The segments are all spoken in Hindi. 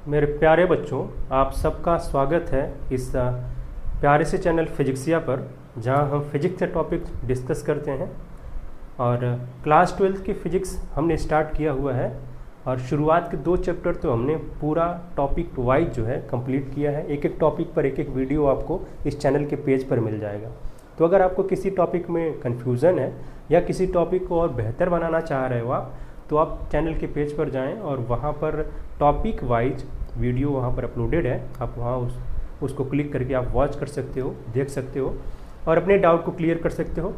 मेरे प्यारे बच्चों, आप सबका स्वागत है इस प्यारे से चैनल फिजिक्सिया पर, जहां हम फिजिक्स के टॉपिक डिस्कस करते हैं। और क्लास 12 की फ़िज़िक्स हमने स्टार्ट किया हुआ है और शुरुआत के 2 चैप्टर तो हमने पूरा टॉपिक वाइज जो है कंप्लीट किया है। एक एक टॉपिक पर एक एक वीडियो आपको इस चैनल के पेज पर मिल जाएगा। तो अगर आपको किसी टॉपिक में कन्फ्यूज़न है या किसी टॉपिक को और बेहतर बनाना चाह रहे हो आप, तो आप चैनल के पेज पर जाएं और वहाँ पर टॉपिक वाइज वीडियो वहाँ पर अपलोडेड है। आप वहाँ उसको क्लिक करके आप वॉच कर सकते हो, देख सकते हो और अपने डाउट को क्लियर कर सकते हो।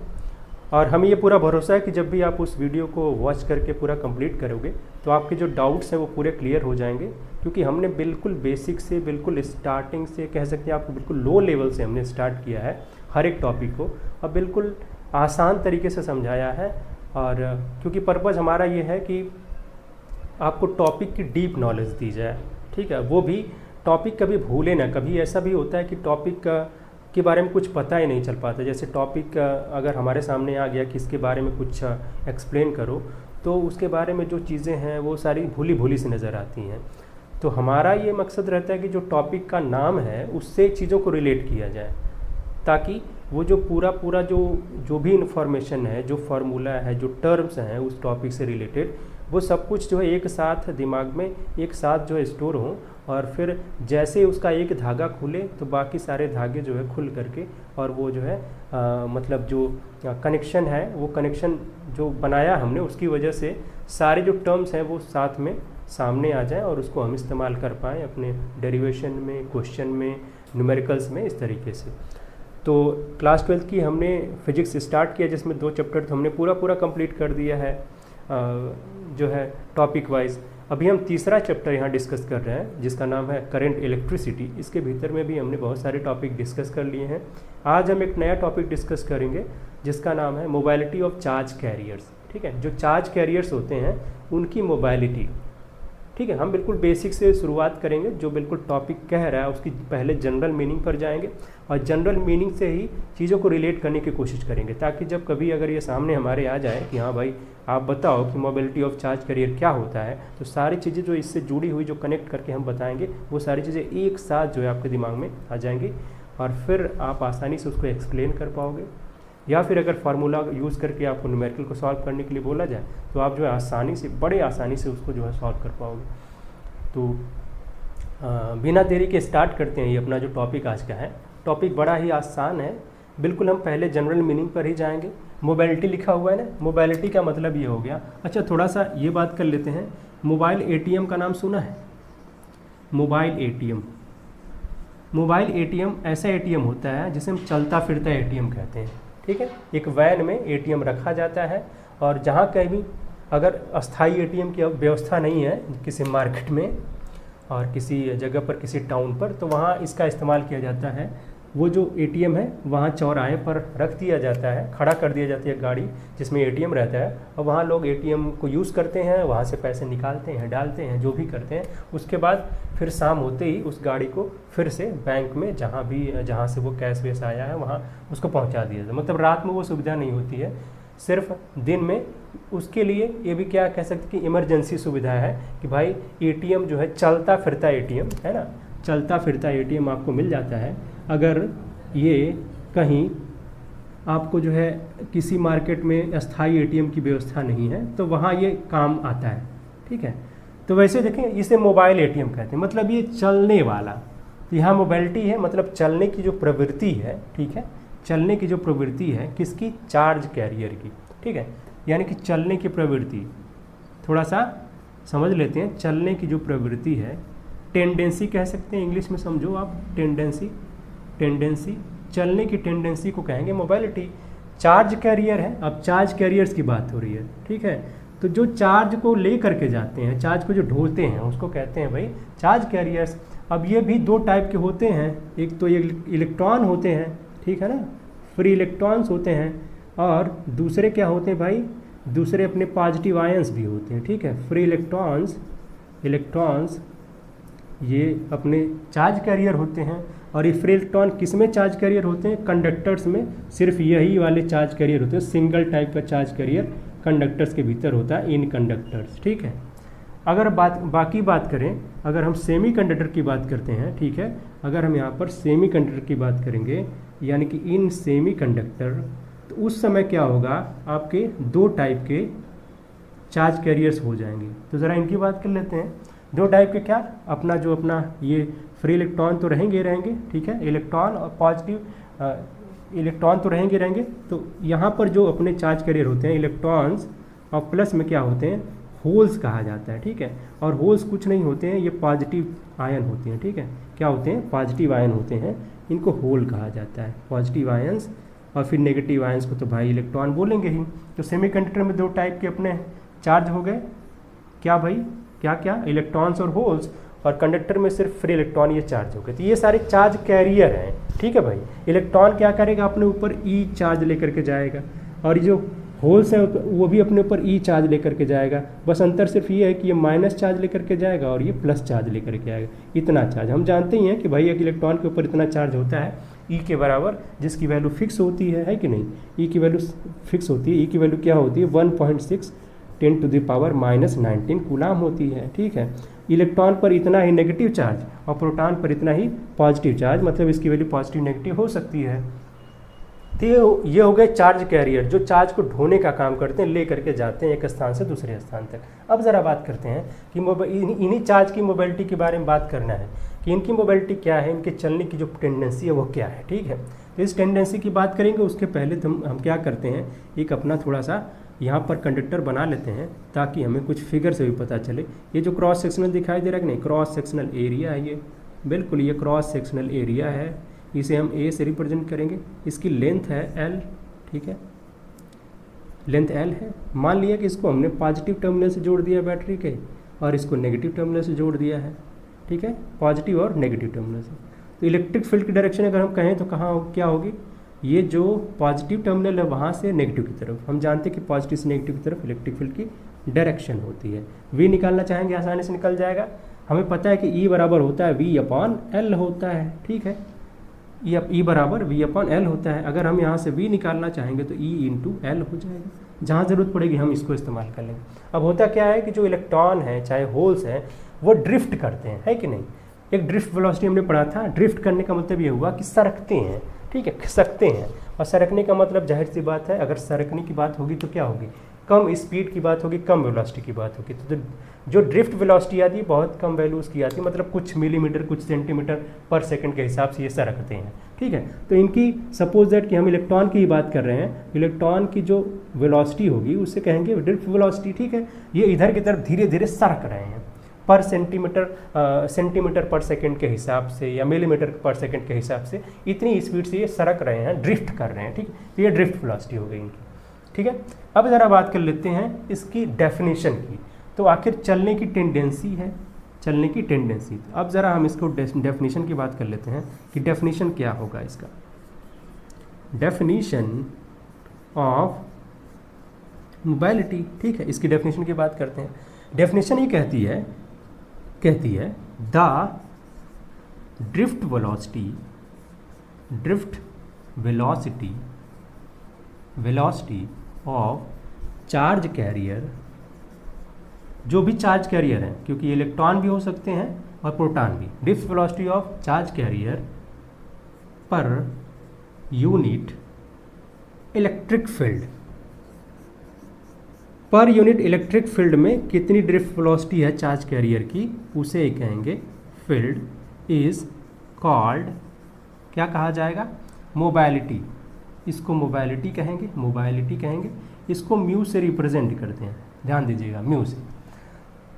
और हमें ये पूरा भरोसा है कि जब भी आप उस वीडियो को वॉच करके पूरा कंप्लीट करोगे तो आपके जो डाउट्स हैं वो पूरे क्लियर हो जाएंगे, क्योंकि हमने बिल्कुल बेसिक से, बिल्कुल स्टार्टिंग से, कह सकते हैं आपको बिल्कुल लो लेवल से हमने स्टार्ट किया है हर एक टॉपिक को और बिल्कुल आसान तरीके से समझाया है। और क्योंकि पर्पज़ हमारा ये है कि आपको टॉपिक की डीप नॉलेज दी जाए, ठीक है। वो भी टॉपिक कभी भूले ना। कभी ऐसा भी होता है कि टॉपिक के बारे में कुछ पता ही नहीं चल पाता। जैसे टॉपिक अगर हमारे सामने आ गया कि इसके बारे में कुछ एक्सप्लेन करो, तो उसके बारे में जो चीज़ें हैं वो सारी भूली भूली सी नज़र आती हैं। तो हमारा ये मकसद रहता है कि जो टॉपिक का नाम है उससे चीज़ों को रिलेट किया जाए, ताकि वो जो पूरा जो भी इन्फॉर्मेशन है, जो फार्मूला है, जो टर्म्स हैं उस टॉपिक से रिलेटेड, वो सब कुछ जो है एक साथ दिमाग में एक साथ जो है स्टोर हो। और फिर जैसे उसका एक धागा खुले तो बाकी सारे धागे जो है खुल करके, और वो जो है मतलब जो कनेक्शन है, वो कनेक्शन जो बनाया हमने उसकी वजह से सारे जो टर्म्स हैं वो साथ में सामने आ जाएं और उसको हम इस्तेमाल कर पाएँ अपने डेरिवेशन में, क्वेश्चन में, न्यूमेरिकल्स में, इस तरीके से। तो क्लास 12 की हमने फिजिक्स स्टार्ट किया, जिसमें 2 चैप्टर तो हमने पूरा कंप्लीट कर दिया है जो है टॉपिक वाइज। अभी हम तीसरा चैप्टर यहाँ डिस्कस कर रहे हैं जिसका नाम है करंट इलेक्ट्रिसिटी। इसके भीतर में भी हमने बहुत सारे टॉपिक डिस्कस कर लिए हैं। आज हम एक नया टॉपिक डिस्कस करेंगे जिसका नाम है मोबाइलिटी ऑफ चार्ज कैरियर्स, ठीक है। जो चार्ज कैरियर्स होते हैं उनकी मोबाइलिटी, ठीक है। हम बिल्कुल बेसिक से शुरुआत करेंगे। जो बिल्कुल टॉपिक कह रहा है उसकी पहले जनरल मीनिंग पर जाएंगे और जनरल मीनिंग से ही चीज़ों को रिलेट करने की कोशिश करेंगे, ताकि जब कभी अगर ये सामने हमारे आ जाए कि हाँ भाई आप बताओ कि मोबिलिटी ऑफ चार्ज कैरियर क्या होता है, तो सारी चीज़ें जो इससे जुड़ी हुई जो कनेक्ट करके हम बताएंगे वो सारी चीज़ें एक साथ जो है आपके दिमाग में आ जाएंगी और फिर आप आसानी से उसको एक्सप्लेन कर पाओगे। या फिर अगर फार्मूला यूज़ करके आपको न्यूमेरिकल को सॉल्व करने के लिए बोला जाए तो आप जो है आसानी से, बड़े आसानी से उसको जो है सॉल्व कर पाओगे। तो बिना देरी के स्टार्ट करते हैं ये अपना जो टॉपिक आज का है। टॉपिक बड़ा ही आसान है, बिल्कुल हम पहले जनरल मीनिंग पर ही जाएंगे। मोबाइलिटी लिखा हुआ है ना, मोबाइलिटी का मतलब ये हो गया। अच्छा, थोड़ा सा ये बात कर लेते हैं, मोबाइल एटीएम का नाम सुना है? मोबाइल एटीएम, मोबाइल एटीएम ऐसा एटीएम होता है जिसे हम चलता फिरता एटीएम कहते हैं, ठीक है। एक वैन में एटीएम रखा जाता है और जहाँ कहीं अगर अस्थाई एटीएम की व्यवस्था नहीं है किसी मार्केट में और किसी जगह पर, किसी टाउन पर, तो वहाँ इसका इस्तेमाल किया जाता है। वो जो एटीएम है वहाँ चौराहे पर रख दिया जाता है, खड़ा कर दिया जाती है गाड़ी जिसमें एटीएम रहता है, और वहाँ लोग एटीएम को यूज़ करते हैं, वहाँ से पैसे निकालते हैं, डालते हैं, जो भी करते हैं। उसके बाद फिर शाम होते ही उस गाड़ी को फिर से बैंक में जहाँ से वो कैश वैश आया है वहाँ उसको पहुँचा दिया जाता है। मतलब रात में वो सुविधा नहीं होती है, सिर्फ दिन में। उसके लिए ये भी क्या कह सकते हैं कि इमरजेंसी सुविधा है कि भाई एटीएम जो है चलता फिरता एटीएम है ना, चलता फिरता एटीएम आपको मिल जाता है। अगर ये कहीं आपको जो है किसी मार्केट में अस्थाई एटीएम की व्यवस्था नहीं है तो वहाँ ये काम आता है, ठीक है। तो वैसे देखें, इसे मोबाइल एटीएम कहते हैं, मतलब ये चलने वाला। तो यहाँ मोबाइलिटी है मतलब चलने की जो प्रवृत्ति है, ठीक है, चलने की जो प्रवृत्ति है किसकी? चार्ज कैरियर की, ठीक है। यानी कि चलने की प्रवृत्ति, थोड़ा सा समझ लेते हैं। चलने की जो प्रवृत्ति है, टेंडेंसी कह सकते हैं, इंग्लिश में समझो आप, टेंडेंसी। चलने की टेंडेंसी को कहेंगे मोबाइलिटी। चार्ज कैरियर है, अब चार्ज कैरियर्स की बात हो रही है, ठीक है। तो जो चार्ज को ले करके जाते हैं, चार्ज को जो ढोते हैं, उसको कहते हैं भाई चार्ज कैरियर्स। अब ये भी 2 टाइप के होते हैं, एक तो ये इलेक्ट्रॉन होते हैं, ठीक है ना, फ्री इलेक्ट्रॉन्स होते हैं, और दूसरे क्या होते हैं भाई, दूसरे अपने पॉजिटिव आयंस भी होते हैं, ठीक है। फ्री इलेक्ट्रॉन्स ये अपने चार्ज कैरियर होते हैं, और ये फ्री इलेक्ट्रॉन किस में चार्ज कैरियर होते हैं? कंडक्टर्स में। सिर्फ यही वाले चार्ज कैरियर होते हैं, सिंगल टाइप का चार्ज कैरियर कंडक्टर्स के भीतर होता है, इन कंडक्टर्स, ठीक है। अगर बाकी बात करें, अगर हम सेमीकंडक्टर की बात करते हैं, ठीक है, अगर हम यहाँ पर सेमीकंडक्टर की बात करेंगे यानी कि इन सेमीकंडक्टर, तो उस समय क्या होगा, आपके दो टाइप के चार्ज कैरियर्स हो जाएंगे। तो ज़रा इनकी बात कर लेते हैं। दो टाइप के क्या, अपना ये फ्री इलेक्ट्रॉन तो रहेंगे, ठीक है, इलेक्ट्रॉन और पॉजिटिव इलेक्ट्रॉन तो रहेंगे। तो यहाँ पर जो अपने चार्ज कैरियर होते हैं इलेक्ट्रॉन्स, और प्लस में क्या होते हैं, होल्स कहा जाता है, ठीक है। और होल्स कुछ नहीं होते हैं, ये पॉजिटिव आयन होते हैं, ठीक है। क्या होते हैं, पॉजिटिव आयन होते हैं, इनको होल कहा जाता है, पॉजिटिव आयंस। और फिर नेगेटिव आयंस को तो भाई इलेक्ट्रॉन बोलेंगे ही। तो सेमीकंडक्टर में दो टाइप के अपने चार्ज हो गए, क्या भाई, क्या इलेक्ट्रॉन्स और होल्स, और कंडक्टर में सिर्फ फ्री इलेक्ट्रॉन ये चार्ज हो गए। तो ये सारे चार्ज कैरियर हैं, ठीक है भाई। इलेक्ट्रॉन क्या करेगा, अपने ऊपर ई चार्ज लेकर के जाएगा, और ये जो होल्स है वो भी अपने ऊपर ई चार्ज लेकर के जाएगा। बस अंतर सिर्फ ये है कि ये माइनस चार्ज लेकर के जाएगा और ये प्लस चार्ज लेकर के आएगा। इतना चार्ज हम जानते ही हैं कि भाई एक इलेक्ट्रॉन के ऊपर इतना चार्ज होता है ई के बराबर, जिसकी वैल्यू फिक्स होती है कि नहीं, ई की वैल्यू फिक्स होती है। ई की वैल्यू क्या होती है, 1.6 10⁻⁻19 कूलाम होती है, ठीक है। इलेक्ट्रॉन पर इतना ही नेगेटिव चार्ज और प्रोटॉन पर इतना ही पॉजिटिव चार्ज, मतलब इसकी वैल्यू पॉजिटिव नेगेटिव हो सकती है। तो ये हो गए चार्ज कैरियर, जो चार्ज को ढोने का काम करते हैं, ले करके जाते हैं एक स्थान से दूसरे स्थान तक। अब ज़रा बात करते हैं कि इन्हीं चार्ज की मोबिलिटी के बारे में बात करना है कि इनकी मोबिलिटी क्या है, इनके चलने की जो टेंडेंसी है वो क्या है, ठीक है। तो इस टेंडेंसी की बात करेंगे, उसके पहले तो हम क्या करते हैं, एक अपना थोड़ा सा यहाँ पर कंडक्टर बना लेते हैं ताकि हमें कुछ फिगर से भी पता चले। ये जो क्रॉस सेक्शनल दिखाई दे रहा है कि नहीं, क्रॉस सेक्शनल एरिया है ये, बिल्कुल ये क्रॉस सेक्शनल एरिया है। इसे हम ए से रिप्रेजेंट करेंगे। इसकी लेंथ है एल, ठीक है, लेंथ एल है। मान लिया कि इसको हमने पॉजिटिव टर्मिनल से जोड़ दिया बैटरी के, और इसको नेगेटिव टर्मिनल से जोड़ दिया है, ठीक है, पॉजिटिव और नेगेटिव टर्मिनल से। तो इलेक्ट्रिक फील्ड की डायरेक्शन अगर हम कहें तो क्या होगी, ये जो पॉजिटिव टर्मिनल है वहाँ से नेगेटिव की तरफ। हम जानते हैं कि पॉजिटिव से नेगेटिव की तरफ इलेक्ट्रिक फील्ड की डायरेक्शन होती है। वी निकालना चाहेंगे, आसानी से निकल जाएगा। हमें पता है कि ई बराबर होता है V/L होता है, ठीक है, ई बराबर V/L होता है। अगर हम यहाँ से V निकालना चाहेंगे तो E/L हो जाएगा। जहाँ ज़रूरत पड़ेगी हम इसको इस्तेमाल कर लेंगे। अब होता क्या है कि जो इलेक्ट्रॉन है चाहे होल्स हैं वो ड्रिफ्ट करते हैं, है कि नहीं। एक ड्रिफ्ट वेलोसिटी हमने पढ़ा था। ड्रिफ्ट करने का मतलब ये हुआ कि सरकते हैं, ठीक है, खिसकते हैं। और सरकने का मतलब जाहिर सी बात है, अगर सरकने की बात होगी तो क्या होगी, कम स्पीड की बात होगी, कम वेलोसिटी की बात होगी। तो जो ड्रिफ्ट वेलोसिटी आती है बहुत कम वैल्यू उसकी आती है, मतलब कुछ मिलीमीटर कुछ सेंटीमीटर पर सेकंड के हिसाब से ये सरकते हैं, ठीक है। तो इनकी सपोज दैट कि हम इलेक्ट्रॉन की ही बात कर रहे हैं, इलेक्ट्रॉन की जो वेलोसिटी होगी उससे कहेंगे ड्रिफ्ट वेलोसिटी, ठीक है। ये इधर की तरफ धीरे धीरे सरक रहे हैं पर सेंटीमीटर पर सेकंड के हिसाब से या मिलीमीटर पर सेकंड के हिसाब से, इतनी स्पीड से ये सरक रहे हैं, ड्रिफ्ट कर रहे हैं, ठीक है। तो ये ड्रिफ्ट वेलोसिटी हो गई इनकी, ठीक है। अब ज़रा बात कर लेते हैं इसकी डेफिनेशन की। तो आखिर चलने की टेंडेंसी है, चलने की टेंडेंसी। अब ज़रा हम इसको डेफिनेशन की बात कर लेते हैं कि डेफिनेशन क्या होगा इसका। डेफिनेशन ऑफ मोबिलिटी, ठीक है, इसकी डेफिनेशन की बात करते हैं। डेफिनेशन ही कहती है the drift velocity of charge carrier, जो भी चार्ज कैरियर है, क्योंकि इलेक्ट्रॉन भी हो सकते हैं और प्रोटॉन भी। Drift velocity of charge carrier per unit electric field, per unit electric field में कितनी ड्रिफ्ट वेलोसिटी है चार्ज कैरियर की, उसे कहेंगे फील्ड इज कॉल्ड, क्या कहा जाएगा, मोबाइलिटी। इसको मोबाइलिटी कहेंगे। इसको म्यू से रिप्रेजेंट करते हैं, ध्यान दीजिएगा, म्यू से।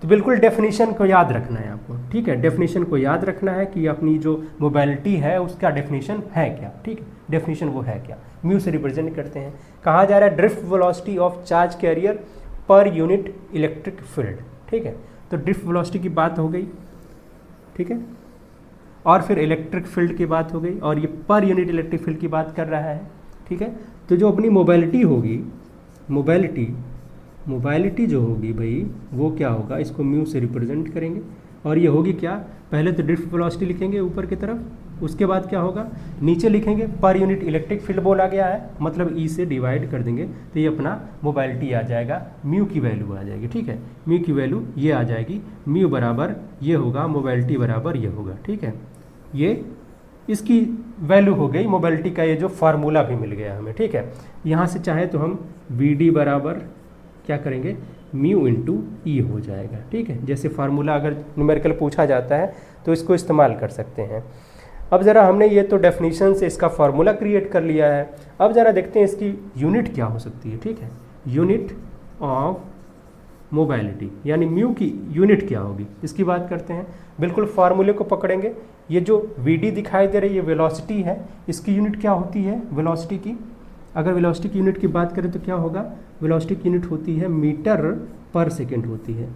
तो बिल्कुल डेफिनेशन को याद रखना है आपको, ठीक है। डेफिनेशन को याद रखना है कि अपनी जो मोबाइलिटी है उसका डेफिनेशन है क्या, ठीक है। डेफिनेशन वो है क्या, म्यू से रिप्रेजेंट करते हैं। कहा जा रहा है drift velocity of charge carrier per unit electric field, ठीक है। तो ड्रिफ्ट वेलोसिटी की बात हो गई, ठीक है, और फिर इलेक्ट्रिक फील्ड की बात हो गई, और ये पर यूनिट इलेक्ट्रिक फील्ड की बात कर रहा है, ठीक है। तो जो अपनी मोबाइलिटी होगी, मोबाइलिटी जो होगी भाई वो क्या होगा, इसको म्यू से रिप्रेजेंट करेंगे। और ये होगी क्या, पहले तो ड्रिफ्ट वेलोसिटी लिखेंगे ऊपर की तरफ, उसके बाद क्या होगा, नीचे लिखेंगे पर यूनिट इलेक्ट्रिक फील्ड बोला गया है, मतलब ई से डिवाइड कर देंगे तो ये अपना मोबाइलिटी आ जाएगा, म्यू की वैल्यू आ जाएगी। ठीक है, म्यू की वैल्यू ये आ जाएगी, म्यू बराबर ये होगा, मोबाइलिटी बराबर ये होगा। ठीक है, ये इसकी वैल्यू हो गई, मोबाइलिटी का ये जो फार्मूला भी मिल गया हमें। ठीक है, यहाँ से चाहे तो हम वी डी बराबर क्या करेंगे, म्यू इंटू ई हो जाएगा। ठीक है, जैसे फार्मूला अगर न्यूमेरिकल पूछा जाता है तो इसको इस्तेमाल कर सकते हैं। अब ज़रा हमने ये तो डेफिनेशन से इसका फार्मूला क्रिएट कर लिया है, अब ज़रा देखते हैं इसकी यूनिट क्या हो सकती है। ठीक है, यूनिट ऑफ मोबाइलिटी यानी म्यू की यूनिट क्या होगी, इसकी बात करते हैं। बिल्कुल फार्मूले को पकड़ेंगे, ये जो वी डी दिखाई दे रही है वेलोसिटी है, इसकी यूनिट क्या होती है वेलोसिटी की, अगर वेलोसिटी की यूनिट की बात करें तो क्या होगा, वेलोसिटी की यूनिट होती है मीटर पर सेकेंड होती है।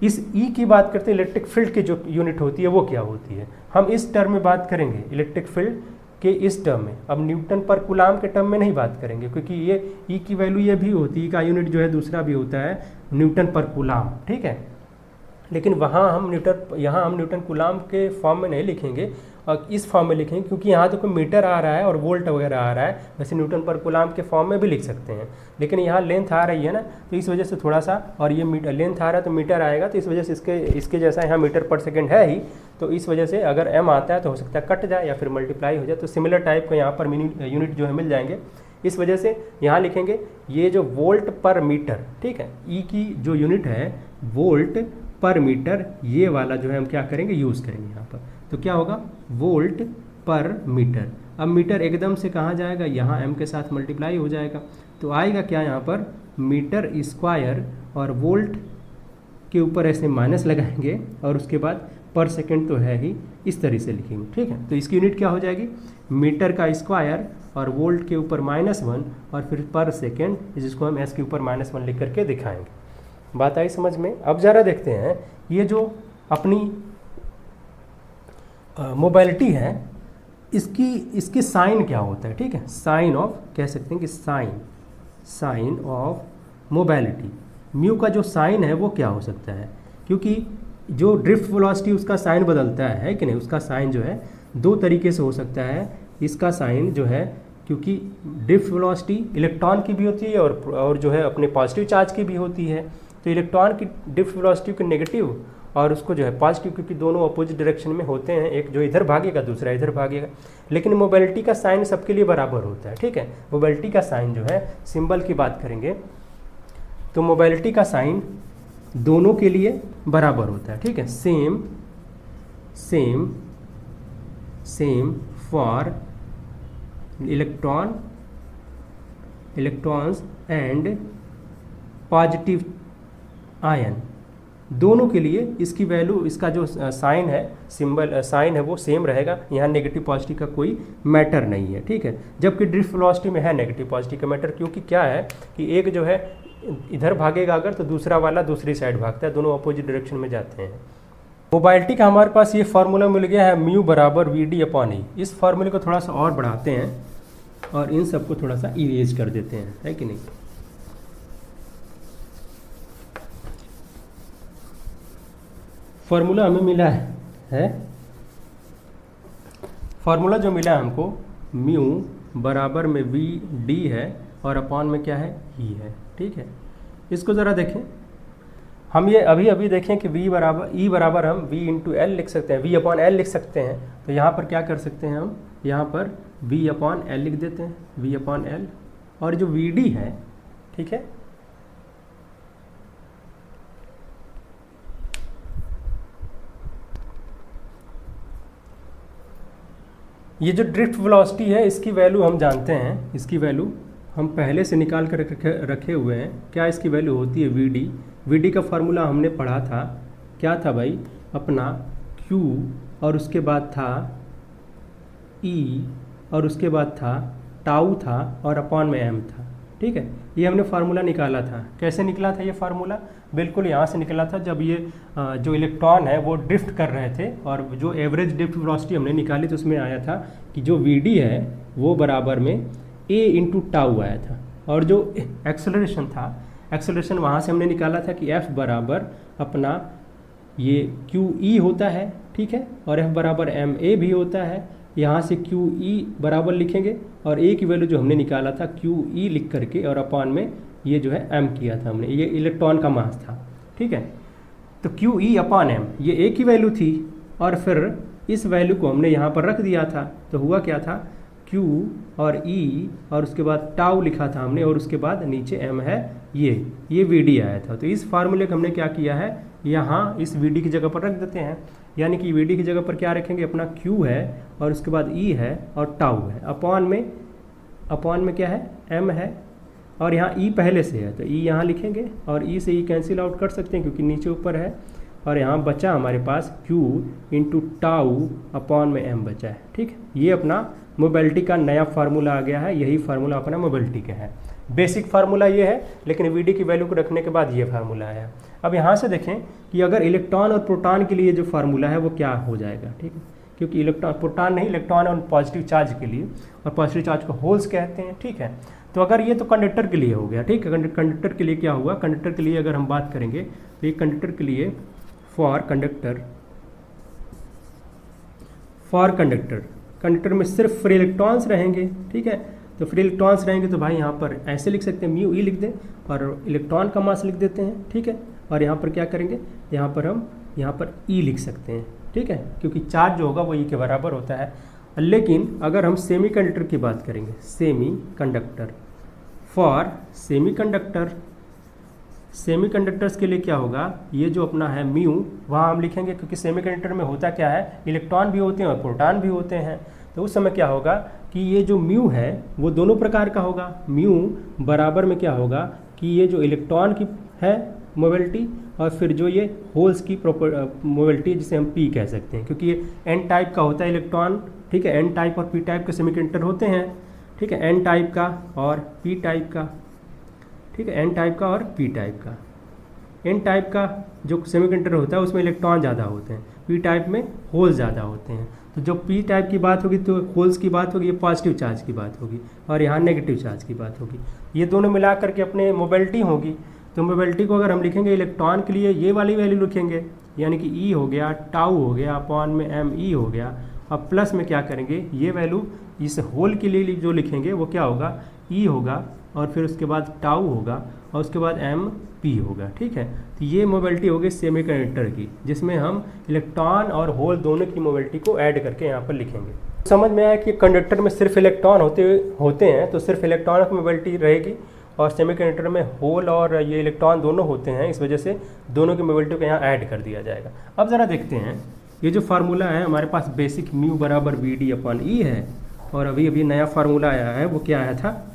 इस ई की बात करते हैं, इलेक्ट्रिक फील्ड की जो यूनिट होती है वो क्या होती है, हम इस टर्म में बात करेंगे इलेक्ट्रिक फील्ड के इस टर्म में, अब न्यूटन पर कूलाम के टर्म में नहीं बात करेंगे, क्योंकि ये ई की वैल्यू ये भी होती है, का यूनिट जो है दूसरा भी होता है न्यूटन पर कूलाम। ठीक है, लेकिन वहाँ हम न्यूटन कूलाम के फॉर्म में नहीं लिखेंगे और इस फॉर्म में लिखेंगे, क्योंकि यहाँ तो कोई मीटर आ रहा है और वोल्ट वगैरह आ रहा है, वैसे न्यूटन पर कूलाम के फॉर्म में भी लिख सकते हैं, लेकिन यहाँ लेंथ आ रही है ना, तो इस वजह से थोड़ा सा, और ये लेंथ आ रहा है तो मीटर आएगा, तो इस वजह से इसके जैसा यहाँ मीटर पर सेकेंड है ही, तो इस वजह से अगर एम आता है तो हो सकता है कट जाए या फिर मल्टीप्लाई हो जाए, तो सिमिलर टाइप का यहाँ पर यूनिट जो है मिल जाएंगे। इस वजह से यहाँ लिखेंगे ये जो वोल्ट पर मीटर। ठीक है, ई की जो यूनिट है वोल्ट पर मीटर, ये वाला जो है हम क्या करेंगे, यूज़ करेंगे यहाँ पर, तो क्या होगा वोल्ट पर मीटर। अब मीटर एकदम से कहाँ जाएगा, यहाँ एम के साथ मल्टीप्लाई हो जाएगा, तो आएगा क्या यहाँ पर मीटर स्क्वायर, और वोल्ट के ऊपर ऐसे माइनस लगाएंगे और उसके बाद पर सेकेंड तो है ही, इस तरह से लिखेंगे। ठीक है, तो इसकी यूनिट क्या हो जाएगी, मीटर का स्क्वायर और वोल्ट के ऊपर -1 और फिर पर सेकेंड, जिसको हम एस के ऊपर -1 लिख करके दिखाएंगे। बात आई समझ में। अब ज़रा देखते हैं ये जो अपनी मोबाइलिटी है, इसकी साइन क्या होता है। ठीक है, साइन ऑफ कह सकते हैं कि साइन ऑफ मोबाइलिटी, म्यू का जो साइन है वो क्या हो सकता है, क्योंकि जो ड्रिफ्ट वेलोसिटी उसका साइन बदलता है कि नहीं, उसका साइन जो है दो तरीके से हो सकता है। इसका साइन जो है, क्योंकि ड्रिफ्ट वेलोसिटी इलेक्ट्रॉन की भी होती है और जो है अपने पॉजिटिव चार्ज की भी होती है, तो इलेक्ट्रॉन की ड्रिफ्ट वेलोसिटी को नेगेटिव और उसको जो है पॉजिटिव, क्योंकि दोनों अपोजिट डायरेक्शन में होते हैं, एक जो इधर भागेगा दूसरा इधर भागेगा, लेकिन मोबाइलिटी का साइन सबके लिए बराबर होता है। ठीक है, मोबाइलिटी का साइन जो है, सिंबल की बात करेंगे तो मोबाइलिटी का साइन दोनों के लिए बराबर होता है। ठीक है, same for electrons and positive ion, दोनों के लिए इसकी वैल्यू, इसका जो साइन है, सिंबल साइन है वो सेम रहेगा। यहाँ नेगेटिव पॉजिटिव का कोई मैटर नहीं है। ठीक है, जबकि ड्रिफ्ट वेलोसिटी में है नेगेटिव पॉजिटिव का मैटर, क्योंकि क्या है कि एक जो है इधर भागेगा अगर तो दूसरा वाला दूसरी साइड भागता है, दोनों अपोजिट डायरेक्शन में जाते हैं। मोबाइलिटी का हमारे पास ये फार्मूला मिल गया है, म्यू बराबर वी डी अपॉन ई। इस फार्मूले को थोड़ा सा और बढ़ाते हैं और इन सबको थोड़ा सा इरेज कर देते हैं, है कि नहीं। फार्मूला हमें मिला है फार्मूला जो मिला हमको, म्यू बराबर में वी डी है और अपॉन में क्या है, ई है। ठीक है, इसको ज़रा देखें, हम ये अभी देखें कि ई बराबर हम v इंटू एल लिख सकते हैं, v अपॉन एल लिख सकते हैं। तो यहाँ पर क्या कर सकते हैं हम, यहाँ पर v अपॉन एल लिख देते हैं, v अपॉन एल, और जो वी डी है, ठीक है, ये जो ड्रिफ्ट वेलोसिटी है इसकी वैल्यू हम जानते हैं, इसकी वैल्यू हम पहले से निकाल कर रखे हुए हैं। क्या इसकी वैल्यू होती है वी डी। वी डी का फार्मूला हमने पढ़ा था, क्या था भाई, अपना Q और उसके बाद था E और उसके बाद था टाउ था और अपॉन में M था। ठीक है, ये हमने फार्मूला निकाला था। कैसे निकला था ये फार्मूला, बिल्कुल यहाँ से निकला था, जब ये जो इलेक्ट्रॉन है वो ड्रिफ्ट कर रहे थे और जो एवरेज ड्रिफ्ट वेलोसिटी हमने निकाली तो उसमें आया था कि जो वी डी है वो बराबर में a इंटू टाउ आया था, और जो एक्सेलरेशन था, एक्सेलरेशन वहाँ से हमने निकाला था कि f बराबर अपना ये क्यू ई होता है, ठीक है, और एफ बराबर एम ए भी होता है। यहाँ से क्यू ई बराबर लिखेंगे और ए की वैल्यू जो हमने निकाला था क्यू ई लिख करके और अपॉन में ये जो है एम किया था हमने, ये इलेक्ट्रॉन का मास था, ठीक है। तो क्यू ई अपॉन एम ये ए की वैल्यू थी और फिर इस वैल्यू को हमने यहाँ पर रख दिया था। तो हुआ क्या था, Q और E और उसके बाद टाउ लिखा था हमने और उसके बाद नीचे M है, ये VD आया था। तो इस फार्मूले को हमने क्या किया है, यहाँ इस VD की जगह पर रख देते हैं, यानी कि VD की जगह पर क्या रखेंगे, अपना Q है और उसके बाद E है और टाउ है, अपॉन में क्या है, M है और यहाँ E पहले से है तो E यहाँ लिखेंगे और E से E कैंसिल आउट कर सकते हैं क्योंकि नीचे ऊपर है और यहाँ बचा हमारे पास Q इंटू टाउ अपॉन में M बचा है, ठीक। ये अपना मोबिलिटी का नया फार्मूला आ गया है, यही फार्मूला अपना मोबिलिटी का है। बेसिक फार्मूला ये है, लेकिन VD की वैल्यू को रखने के बाद ये फार्मूला आया। अब यहाँ से देखें कि अगर इलेक्ट्रॉन और प्रोटॉन के लिए जो फार्मूला है वो क्या हो जाएगा, ठीक है, क्योंकि प्रोटॉन नहीं, इलेक्ट्रॉन और पॉजिटिव चार्ज के लिए, और पॉजिटिव चार्ज को होल्स कहते हैं, ठीक है। तो अगर ये तो कंडक्टर के लिए हो गया, ठीक है। कंडक्टर के लिए क्या हुआ, कंडक्टर के लिए अगर हम बात करेंगे तो ये कंडक्टर के लिए फॉर कंडक्टर में सिर्फ फ्री इलेक्ट्रॉन्स रहेंगे, ठीक है। तो फ्री इलेक्ट्रॉन्स रहेंगे तो भाई यहाँ पर ऐसे लिख सकते हैं, म्यू ई लिख दें और इलेक्ट्रॉन का मास लिख देते हैं, ठीक है। और यहाँ पर क्या करेंगे, यहाँ पर हम यहाँ पर ई लिख सकते हैं, ठीक है, क्योंकि चार्ज जो होगा वो ई के बराबर होता है। लेकिन अगर हम सेमी कंडक्टर की बात करेंगे, सेमी कंडक्टर्स के लिए क्या होगा, ये जो अपना है म्यू वहाँ हम लिखेंगे, क्योंकि सेमी कंडक्टर में होता क्या है, इलेक्ट्रॉन भी होते हैं और प्रोटॉन भी होते हैं। तो उस समय क्या होगा कि ये जो म्यू है वो दोनों प्रकार का होगा। म्यू बराबर में क्या होगा कि ये जो इलेक्ट्रॉन की है मोबिलिटी और फिर जो ये होल्स की मोबिलिटी जिसे हम पी कह सकते हैं, क्योंकि ये एन टाइप का होता है इलेक्ट्रॉन, ठीक है। एन टाइप और पी टाइप के सेमीकंडक्टर होते हैं, ठीक है, एन टाइप का और पी टाइप का, ठीक है, एन टाइप का और पी टाइप का। एन टाइप का जो सेमीकंडक्टर होता है उसमें इलेक्ट्रॉन ज़्यादा होते हैं, पी टाइप में होल्स ज़्यादा होते हैं। तो जब पी टाइप की बात होगी तो होल्स की बात होगी, ये पॉजिटिव चार्ज की बात होगी और यहाँ नेगेटिव चार्ज की बात होगी। ये दोनों मिला करके अपने मोबिलिटी होगी। तो मोबिलिटी को अगर हम लिखेंगे इलेक्ट्रॉन के लिए ये वाली वैल्यू लिखेंगे, यानी कि ई हो गया, टाउ हो गया, अपॉन में एम ई हो गया, और प्लस में क्या करेंगे, ये वैल्यू इस होल के लिए जो लिखेंगे वो क्या होगा, ई होगा और फिर उसके बाद टाउ होगा और उसके बाद एम पी होगा, ठीक है। तो ये मोबिलिटी होगी सेमीकंडक्टर की, जिसमें हम इलेक्ट्रॉन और होल दोनों की मोबिलिटी को ऐड करके यहाँ पर लिखेंगे। समझ में आया कि कंडक्टर में सिर्फ इलेक्ट्रॉन होते हैं तो सिर्फ इलेक्ट्रॉन की मोबिलिटी रहेगी, और सेमीकंडक्टर में होल और ये इलेक्ट्रॉन दोनों होते हैं, इस वजह से दोनों की मोबिलिटी को यहाँ ऐड कर दिया जाएगा। अब ज़रा देखते हैं, ये जो फार्मूला है हमारे पास बेसिक म्यू बराबर वी डी अपॉन ई है, और अभी नया फार्मूला आया है, वो क्या आया था,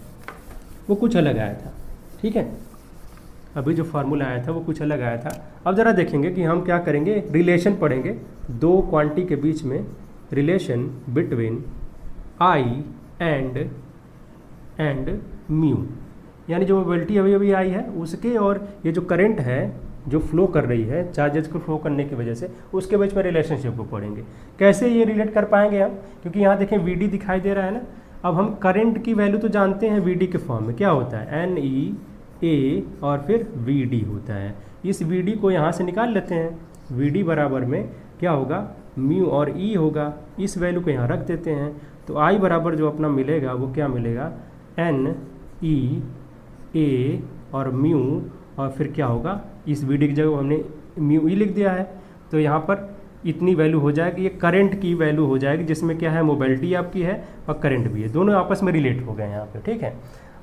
वो कुछ अलग आया था, ठीक है। अभी जो फार्मूला आया था वो कुछ अलग आया था। अब ज़रा देखेंगे कि हम क्या करेंगे, रिलेशन पढ़ेंगे दो क्वांटिटी के बीच में, relation between I and mu, यानी जो मोबिलिटी अभी आई है उसके और ये जो करंट है जो फ्लो कर रही है चार्जेस को फ्लो करने की वजह से, उसके बीच में रिलेशनशिप को पढ़ेंगे। कैसे ये रिलेट कर पाएंगे हम, क्योंकि यहाँ देखें वी डी दिखाई दे रहा है ना। अब हम करंट की वैल्यू तो जानते हैं वी डी के फॉर्म में, क्या होता है, एन ई ए और फिर वी डी होता है। इस वी डी को यहाँ से निकाल लेते हैं, वी डी बराबर में क्या होगा, म्यू और ई होगा, इस वैल्यू को यहाँ रख देते हैं। तो आई बराबर जो अपना मिलेगा वो क्या मिलेगा, एन ई ए और म्यू, और फिर क्या होगा, इस वी डी की जगह हमने म्यू ई लिख दिया है, तो यहाँ पर इतनी वैल्यू हो जाएगी, ये करंट की वैल्यू हो जाएगी, जिसमें क्या है, मोबिलिटी आपकी है और करंट भी है, दोनों आपस में रिलेट हो गए यहाँ पे, ठीक है।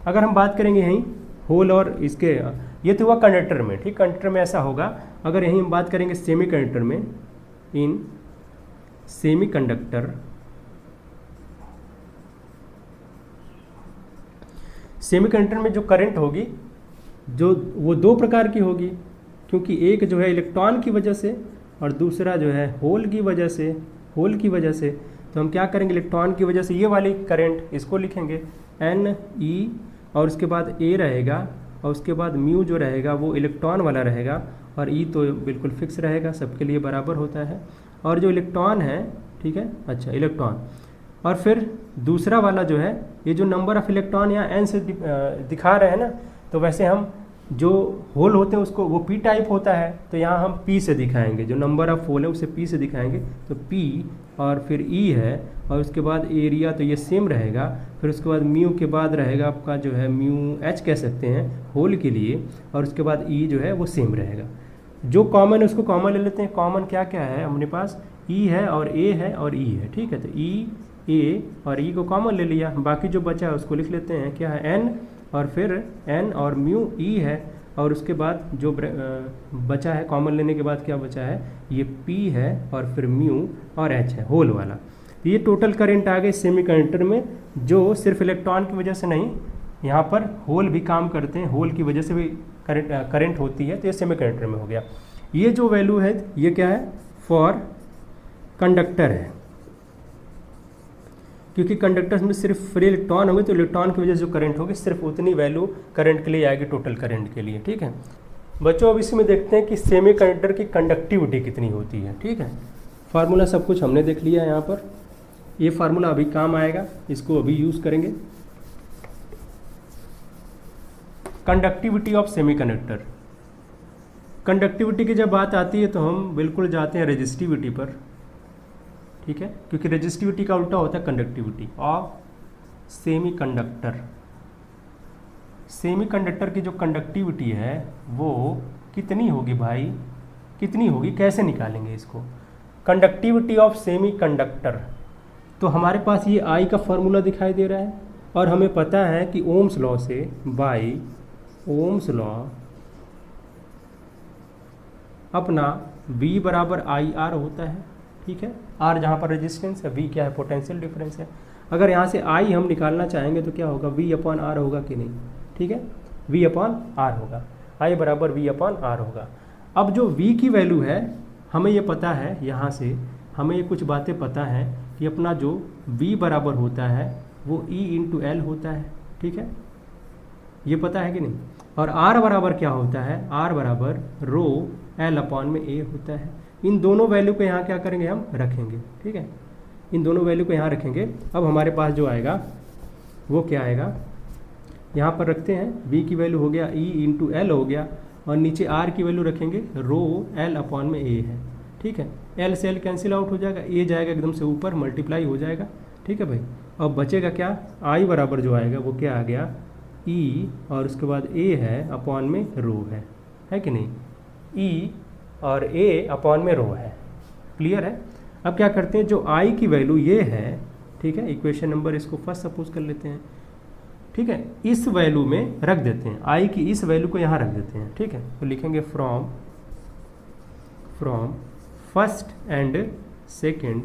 अगर हम बात करेंगे यहीं होल और इसके, ये तो हुआ कंडक्टर में, ठीक, कंडक्टर में ऐसा होगा। अगर यहीं हम बात करेंगे सेमी कंडक्टर में, इन सेमी कंडक्टर में जो करंट होगी जो वो दो प्रकार की होगी, क्योंकि एक जो है इलेक्ट्रॉन की वजह से और दूसरा जो है होल की वजह से। तो हम क्या करेंगे, इलेक्ट्रॉन की वजह से ये वाली करंट इसको लिखेंगे एन ई, और उसके बाद ए रहेगा और उसके बाद म्यू जो रहेगा वो इलेक्ट्रॉन वाला रहेगा, और ई तो बिल्कुल फिक्स रहेगा, सबके लिए बराबर होता है। और जो इलेक्ट्रॉन है, ठीक है, अच्छा इलेक्ट्रॉन, और फिर दूसरा वाला जो है, ये जो नंबर ऑफ इलेक्ट्रॉन यहाँ एन से दिखा रहे हैं ना, तो वैसे हम जो होल होते हैं उसको वो पी टाइप होता है, तो यहाँ हम पी से दिखाएंगे, जो नंबर ऑफ होल है उसे पी से दिखाएंगे, तो पी और फिर ई है और उसके बाद एरिया, तो ये सेम रहेगा। फिर उसके बाद म्यू के बाद रहेगा आपका जो है म्यू एच कह सकते हैं होल के लिए, और उसके बाद ई जो है वो सेम रहेगा। जो कॉमन है उसको कॉमन ले लेते हैं। कॉमन क्या क्या है अपने पास, ई है और ए है और ई है, ठीक है। तो ई ए और ई को कॉमन ले लिया, बाकी जो बचा है उसको लिख लेते हैं, क्या है एन और फिर एन और म्यू ई है, और उसके बाद जो बचा है कॉमन लेने के बाद क्या बचा है, ये पी है और फिर म्यू और एच है होल वाला। ये टोटल करंट आ गए सेमीकंडक्टर में, जो सिर्फ इलेक्ट्रॉन की वजह से नहीं, यहाँ पर होल भी काम करते हैं, होल की वजह से भी करंट होती है, तो ये सेमीकंडक्टर में हो गया। ये जो वैल्यू है ये क्या है, फॉर कंडक्टर है, क्योंकि कंडक्टर्स में सिर्फ फ्री इलेक्ट्रॉन होंगे, तो इलेक्ट्रॉन की वजह से जो करंट होगी सिर्फ उतनी वैल्यू करंट के लिए आएगी टोटल करंट के लिए, ठीक है बच्चों। अब इसमें देखते हैं कि सेमीकंडक्टर की कंडक्टिविटी कितनी होती है, ठीक है। फार्मूला सब कुछ हमने देख लिया है यहाँ पर, ये फार्मूला अभी काम आएगा, इसको अभी यूज़ करेंगे। कंडक्टिविटी ऑफ सेमीकंडक्टर, कंडक्टिविटी की जब बात आती है तो हम बिल्कुल जाते हैं रेजिस्टिविटी पर, ठीक है, क्योंकि रेजिस्टिविटी का उल्टा होता है कंडक्टिविटी ऑफ सेमीकंडक्टर। सेमीकंडक्टर की जो कंडक्टिविटी है वो कितनी होगी भाई, कितनी होगी, कैसे निकालेंगे इसको, कंडक्टिविटी ऑफ सेमीकंडक्टर। तो हमारे पास ये आई का फॉर्मूला दिखाई दे रहा है, और हमें पता है कि ओम्स लॉ से, बाय ओम्स लॉ अपना V बराबर आई आर होता है, ठीक है। R जहाँ पर रेजिस्टेंस है, V क्या है, पोटेंशियल डिफरेंस है। अगर यहाँ से I हम निकालना चाहेंगे तो क्या होगा, V अपॉन R होगा कि नहीं, ठीक है, V अपॉन R होगा, I बराबर V अपॉन R होगा। अब जो V की वैल्यू है हमें ये पता है, यहाँ से हमें ये कुछ बातें पता है कि अपना जो V बराबर होता है वो E इंटू एल होता है, ठीक है, ये पता है कि नहीं। और R बराबर क्या होता है, R बराबर रो एल अपॉन में A होता है। इन दोनों वैल्यू को यहाँ क्या करेंगे, हम रखेंगे, ठीक है, इन दोनों वैल्यू को यहाँ रखेंगे। अब हमारे पास जो आएगा वो क्या आएगा, यहाँ पर रखते हैं, V की वैल्यू हो गया E इंटू एल हो गया, और नीचे R की वैल्यू रखेंगे, रो एल अपॉन में A है, ठीक है। एल से एल कैंसिल आउट हो जाएगा, A जाएगा एकदम से ऊपर, मल्टीप्लाई हो जाएगा, ठीक है भाई। अब बचेगा क्या, I बराबर जो आएगा वो क्या आ गया, E और उसके बाद A है अपॉन में रो है कि नहीं, E और A अपॉन में रो है, क्लियर है। अब क्या करते हैं, जो I की वैल्यू ये है, ठीक है, इक्वेशन नंबर इसको फर्स्ट सपोज कर लेते हैं, ठीक है, इस वैल्यू में रख देते हैं, I की इस वैल्यू को यहाँ रख देते हैं, ठीक है। तो लिखेंगे फ्रॉम फर्स्ट एंड सेकेंड,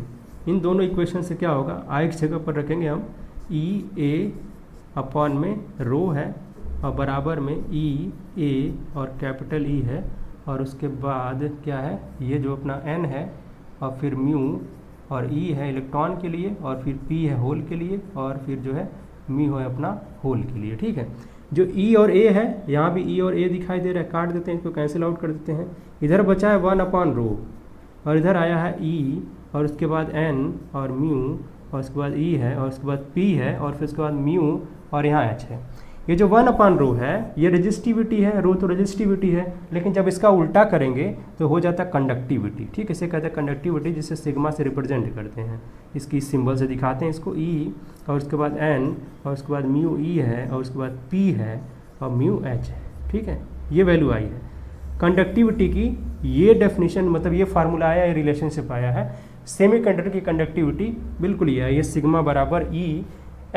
इन दोनों इक्वेशन से क्या होगा, I की जगह पर रखेंगे हम E A अपॉन में रो है, और बराबर में E A और कैपिटल E है, और उसके बाद क्या है, ये जो अपना N है, और फिर म्यू और E है इलेक्ट्रॉन के लिए, और फिर P है होल के लिए, और फिर जो है म्यू है अपना होल के लिए, ठीक है। जो E और A है, यहाँ भी E और A दिखाई दे रहा है, काट देते हैं इसको, कैंसिल आउट कर देते हैं। इधर बचा है 1 अपॉन रो, और इधर आया है E और उसके बाद N और म्यू, और उसके बाद E है और उसके बाद P है, और फिर उसके बाद म्यू और यहाँ H है। ये जो 1 अपॉन रो है ये रेजिस्टिविटी है, रो तो रेजिस्टिविटी है, लेकिन जब इसका उल्टा करेंगे तो हो जाता है कंडक्टिविटी, ठीक है, इसे कहते हैं कंडक्टिविटी, जिसे सिग्मा से रिप्रेजेंट करते हैं, इसकी सिंबल से दिखाते हैं इसको, E और उसके बाद N और उसके बाद म्यू E है, और उसके बाद P है और म्यू H है, ठीक है, ये वैल्यू आई है कंडक्टिविटी की। ये डेफिनेशन मतलब ये फार्मूला आया, ये रिलेशनशिप आया है सेमीकंडक्टर की कंडक्टिविटी, बिल्कुल ये है, ये सिग्मा बराबर E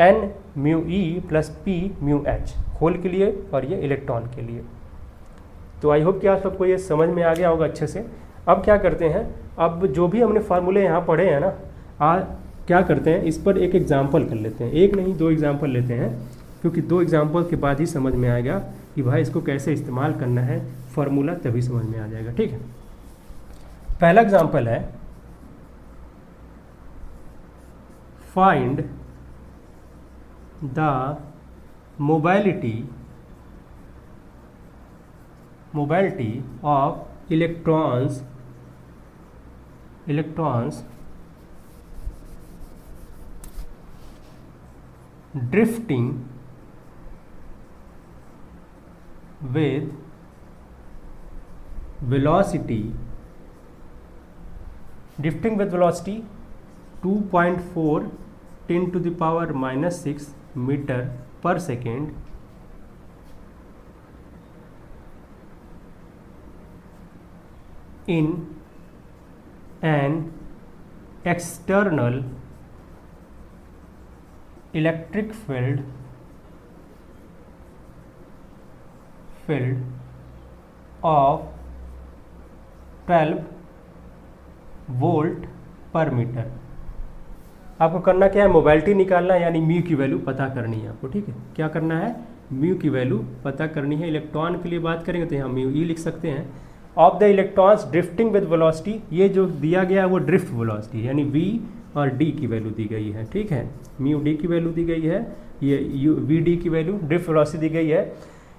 N mu E plus P mu H whole के लिए और ये इलेक्ट्रॉन के लिए। तो आई होप कि आप सबको ये समझ में आ गया होगा अच्छे से। अब क्या करते हैं, अब जो भी हमने फार्मूले यहाँ पढ़े हैं ना, क्या करते हैं, इस पर एक एग्जाम्पल कर लेते हैं, एक नहीं 2 एग्जाम्पल लेते हैं, क्योंकि 2 एग्जाम्पल के बाद ही समझ में आएगा कि भाई इसको कैसे इस्तेमाल करना है, फार्मूला तभी समझ में आ जाएगा, ठीक है। पहला एग्जाम्पल है, find the mobility of electrons with velocity, drifting with velocity 2.4 10 to the power minus 6 meter per second in an external electric field of 12 volt पर मीटर। आपको करना क्या है, मोबाइलिटी निकालना है, यानी म्यू की वैल्यू पता करनी है आपको। ठीक है, क्या करना है, म्यू की वैल्यू पता करनी है। इलेक्ट्रॉन के लिए बात करेंगे तो यहाँ म्यू ई लिख सकते हैं। Of the electrons drifting with velocity, ये जो दिया गया है वो ड्रिफ्ट वेलोसिटी यानी वी और डी की वैल्यू दी गई है। ठीक है, म्यू डी की वैल्यू दी गई है, ये वी डी की वैल्यू ड्रिफ्ट वेलोसिटी दी गई है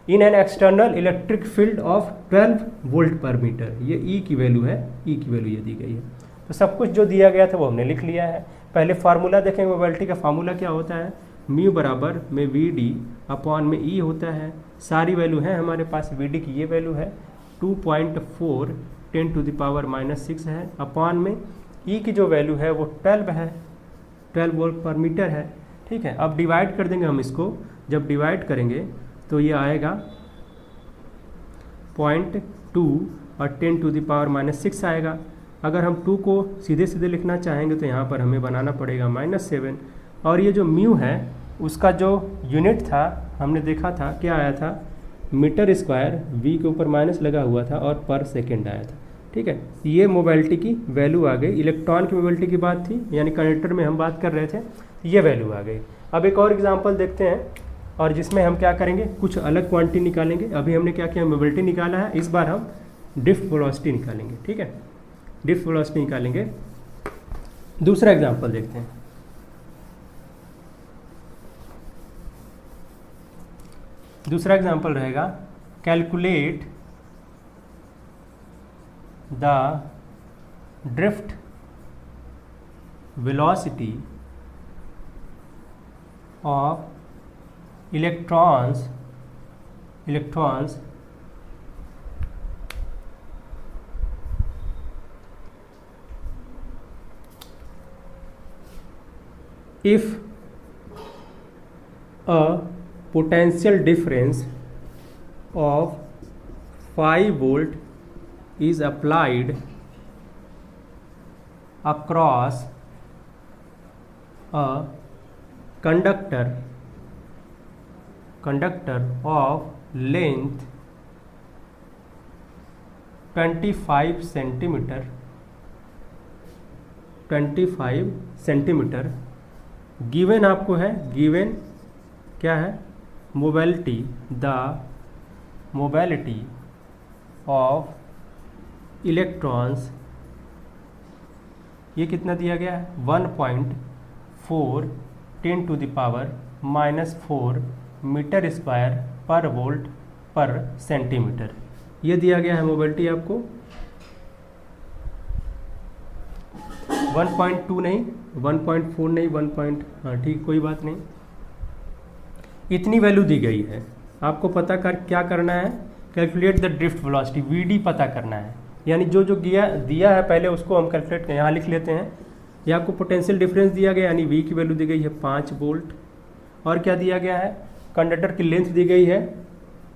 in an external electric field of 12 volt पर मीटर। ये ई की वैल्यू है, ई की वैल्यू ये दी गई है। तो सब कुछ जो दिया गया था वो हमने लिख लिया है। पहले फार्मूला देखेंगे, मोबाइलिटी का फार्मूला क्या होता है, म्यू बराबर में वी डी अपॉन में ई होता है। सारी वैल्यू है हमारे पास, वी डी की ये वैल्यू है 2.4 10 टू द पावर माइनस 6 है, अपॉन में ई की जो वैल्यू है वो 12 है, 12 वोल्ट पर मीटर है। ठीक है, अब डिवाइड कर देंगे हम इसको। जब डिवाइड करेंगे तो ये आएगा 0.2 और 10 टू द पावर माइनस 6 आएगा। अगर हम 2 को सीधे सीधे लिखना चाहेंगे तो यहाँ पर हमें बनाना पड़ेगा -7। और ये जो म्यू है उसका जो यूनिट था हमने देखा था क्या आया था, मीटर स्क्वायर, वी के ऊपर माइनस लगा हुआ था और पर सेकेंड आया था। ठीक है, ये मोबाइलिटी की वैल्यू आ गई। इलेक्ट्रॉन की मोबाइलिटी की बात थी, यानी कंडक्टर में हम बात कर रहे थे, ये वैल्यू आ गई। अब एक और एग्जांपल देखते हैं, और जिसमें हम क्या करेंगे, कुछ अलग क्वांटिटी निकालेंगे। अभी हमने क्या किया, मोबिलिटी निकाला है, इस बार हम ड्रिफ्ट वेलोसिटी निकालेंगे। ठीक है, ड्रिफ्ट वेलोसिटी निकालेंगे। दूसरा एग्जांपल देखते हैं। दूसरा एग्जांपल रहेगा, calculate the drift velocity of electrons if a potential difference of 5 volt is applied across a conductor of length 25 centimetre, given आपको है, गिवन क्या है, mobility, the mobility of electrons, ये कितना दिया गया है, 1.4 10 to the power minus 4 metre square पर वोल्ट पर सेंटीमीटर, ये दिया गया है मोबिलिटी आपको। 1.2 नहीं, 1.4 नहीं, 1. हाँ ठीक, कोई बात नहीं, इतनी वैल्यू दी गई है। आपको पता कर क्या करना है, calculate the drift velocity, VD पता करना है। यानी जो जो दिया है पहले उसको हम कैलकुलेट करें, यहाँ लिख लेते हैं। ये आपको पोटेंशियल डिफरेंस दिया गया, यानी वी की वैल्यू दी गई है 5 वोल्ट। और क्या दिया गया है, कंडक्टर की लेंथ दी गई है,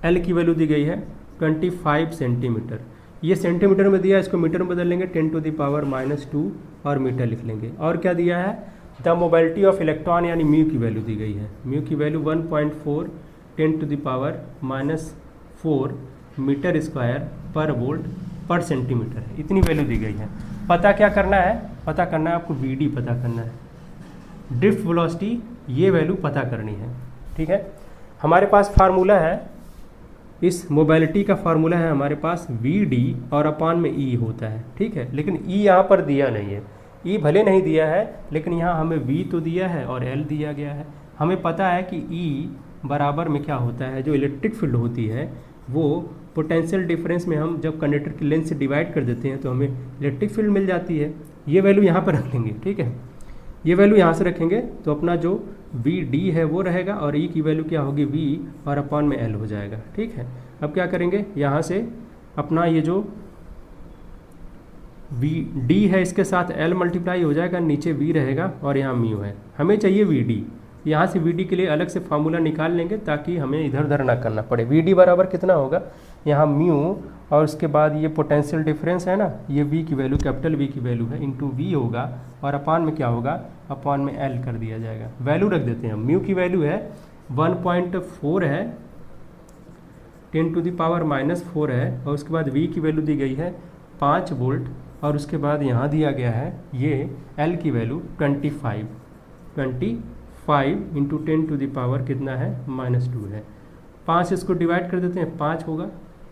एल की वैल्यू दी गई है 25 सेंटीमीटर। ये सेंटीमीटर में दिया है, इसको मीटर में बदल लेंगे, 10 टू द पावर -2 और मीटर लिख लेंगे। और क्या दिया है, द मोबिलिटी ऑफ इलेक्ट्रॉन, यानी म्यू की वैल्यू दी गई है। म्यू की value 1.4 10 to the power -4 metre square पर वोल्ट पर सेंटीमीटर है, इतनी वैल्यू दी गई है। पता क्या करना है, पता करना है आपको वी डी पता करना है, ड्रिफ्ट वेलोसिटी ये वैल्यू पता करनी है। ठीक है, हमारे पास फार्मूला है, इस मोबिलिटी का फार्मूला है हमारे पास वी डी और अपान में ई होता है। ठीक है, लेकिन ई यहाँ पर दिया नहीं है, ई भले नहीं दिया है लेकिन यहाँ हमें वी तो दिया है और एल दिया गया है। हमें पता है कि ई बराबर में क्या होता है, जो इलेक्ट्रिक फील्ड होती है वो पोटेंशियल डिफरेंस में हम जब कंडक्टर की लेंथ से डिवाइड कर देते हैं तो हमें इलेक्ट्रिक फील्ड मिल जाती है। ये वैल्यू यहाँ पर रख लेंगे। ठीक है, ये वैल्यू यहाँ से रखेंगे तो अपना जो वी डी है वो रहेगा और ई की वैल्यू क्या होगी, वी और अपॉन में एल हो जाएगा। ठीक है, अब क्या करेंगे, यहाँ से अपना ये जो वी डी है इसके साथ एल मल्टीप्लाई हो जाएगा, नीचे वी रहेगा और यहाँ म्यू है। हमें चाहिए वी डी, यहाँ से वी डी के लिए अलग से फार्मूला निकाल लेंगे ताकि हमें इधर उधर ना करना पड़े। वी डी बराबर कितना होगा, यहाँ म्यू और उसके बाद ये पोटेंशियल डिफरेंस है ना, ये वी की वैल्यू कैपिटल वी की वैल्यू है इंटू वी होगा और अपान में क्या होगा, अपान में एल कर दिया जाएगा। वैल्यू रख देते हैं, म्यू की वैल्यू है 1.4 है, 10⁻⁻4 है और उसके बाद वी की वैल्यू दी गई है 5 वोल्ट और उसके बाद यहाँ दिया गया है ये एल की वैल्यू 25 इंटू 10⁻, कितना है, -2 है। 5 इसको डिवाइड कर देते हैं, 5 होगा,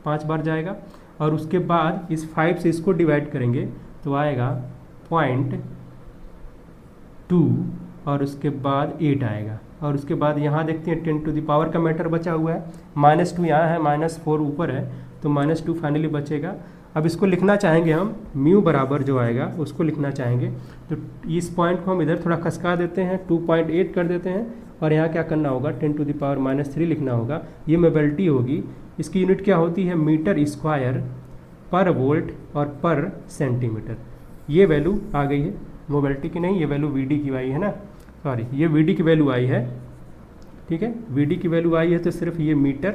5 बार जाएगा और उसके बाद इस 5 से इसको डिवाइड करेंगे तो आएगा 0.2 और उसके बाद 8 आएगा और उसके बाद यहाँ देखते हैं 10⁻ का मैटर बचा हुआ है, -2 यहाँ है, -4 ऊपर है तो -2 फाइनली बचेगा। अब इसको लिखना चाहेंगे हम, म्यू बराबर जो आएगा उसको लिखना चाहेंगे तो इस पॉइंट को हम इधर थोड़ा खसका देते हैं, 2.8 कर देते हैं और यहाँ क्या करना होगा, 10⁻³ लिखना होगा। ये मोबिलिटी होगी, इसकी यूनिट क्या होती है, मीटर स्क्वायर पर वोल्ट और पर सेंटीमीटर। ये वैल्यू आ गई है मोबिलिटी की, नहीं ये वैल्यू वी डी की आई है ना, सॉरी ये वी डी की वैल्यू आई है, ठीक है, वी डी की वैल्यू आई है तो सिर्फ ये मीटर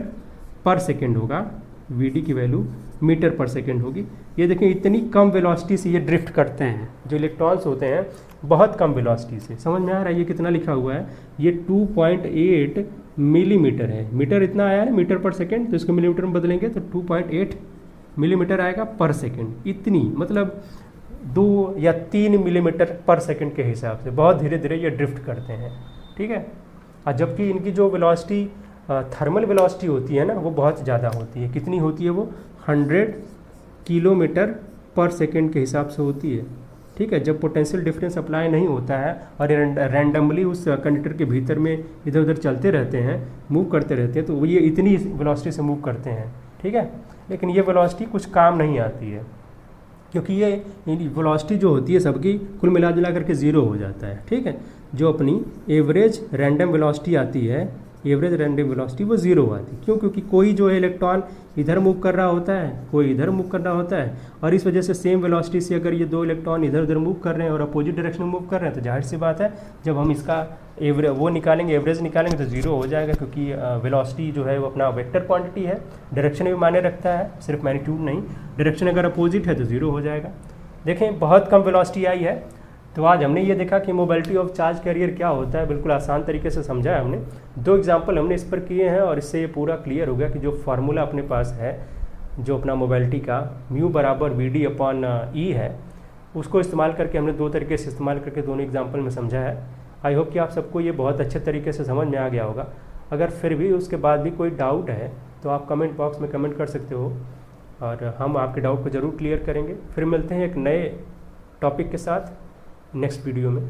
पर सेकेंड होगा, वी डी की वैल्यू मीटर पर सेकेंड होगी। ये देखें इतनी कम वेलोसिटी से ये ड्रिफ्ट करते हैं, जो इलेक्ट्रॉन्स होते हैं बहुत कम वेलोसिटी से। समझ में आ रहा है ये कितना लिखा हुआ है, ये 2.8 मिलीमीटर है, मीटर इतना आया है मीटर पर सेकेंड तो इसको मिलीमीटर में बदलेंगे तो 2.8 मिलीमीटर आएगा पर सेकेंड। इतनी मतलब 2 या 3 मिलीमीटर पर सेकेंड के हिसाब से बहुत धीरे धीरे ये ड्रिफ्ट करते हैं, ठीक है। और जबकि इनकी जो वेलोसिटी थर्मल वेलोसिटी होती है ना वो बहुत ज़्यादा होती है, कितनी होती है वो 100 किलोमीटर पर सेकेंड के हिसाब से होती है, ठीक है। जब पोटेंशियल डिफरेंस अप्लाई नहीं होता है और रैंडमली उस कंडक्टर के भीतर में इधर उधर चलते रहते हैं, मूव करते रहते हैं, तो वो ये इतनी वेलोसिटी से मूव करते हैं, ठीक है। लेकिन ये वेलोसिटी कुछ काम नहीं आती है क्योंकि ये वेलोसिटी जो होती है सबकी कुल मिला जुला करके 0 हो जाता है, ठीक है। जो अपनी एवरेज रैंडम वेलोसिटी आती है, एवरेज रैंडम वेलोसिटी वो 0 आती है। क्यों, क्योंकि कोई जो है इलेक्ट्रॉन इधर मूव कर रहा होता है, कोई इधर मूव कर रहा होता है और इस वजह से सेम वेलोसिटी से अगर ये 2 इलेक्ट्रॉन इधर उधर मूव कर रहे हैं और अपोजिट डायरेक्शन में मूव कर रहे हैं तो जाहिर सी बात है जब हम इसका एवरेज निकालेंगे तो 0 हो जाएगा, क्योंकि वेलोसिटी जो है वो अपना वेक्टर क्वांटिटी है, डायरेक्शन भी मायने रखता है, सिर्फ मैग्नीट्यूड नहीं। डायरेक्शन अगर अपोजिट है तो 0 हो जाएगा। देखें बहुत कम वेलोसिटी आई है, तो आज हमने ये देखा कि मोबिलिटी ऑफ चार्ज कैरियर क्या होता है, बिल्कुल आसान तरीके से समझा है हमने। 2 एग्जाम्पल हमने इस पर किए हैं और इससे ये पूरा क्लियर हो गया कि जो फार्मूला अपने पास है जो अपना मोबिलिटी का म्यू बराबर वी डी अपॉन ई है, उसको इस्तेमाल करके हमने 2 तरीके से इस्तेमाल करके दोनों एग्जाम्पल में समझा है। आई होप कि आप सबको ये बहुत अच्छे तरीके से समझ में आ गया होगा। अगर फिर भी उसके बाद भी कोई डाउट है तो आप कमेंट बॉक्स में कमेंट कर सकते हो और हम आपके डाउट को ज़रूर क्लियर करेंगे। फिर मिलते हैं एक नए टॉपिक के साथ नेक्स्ट वीडियो में।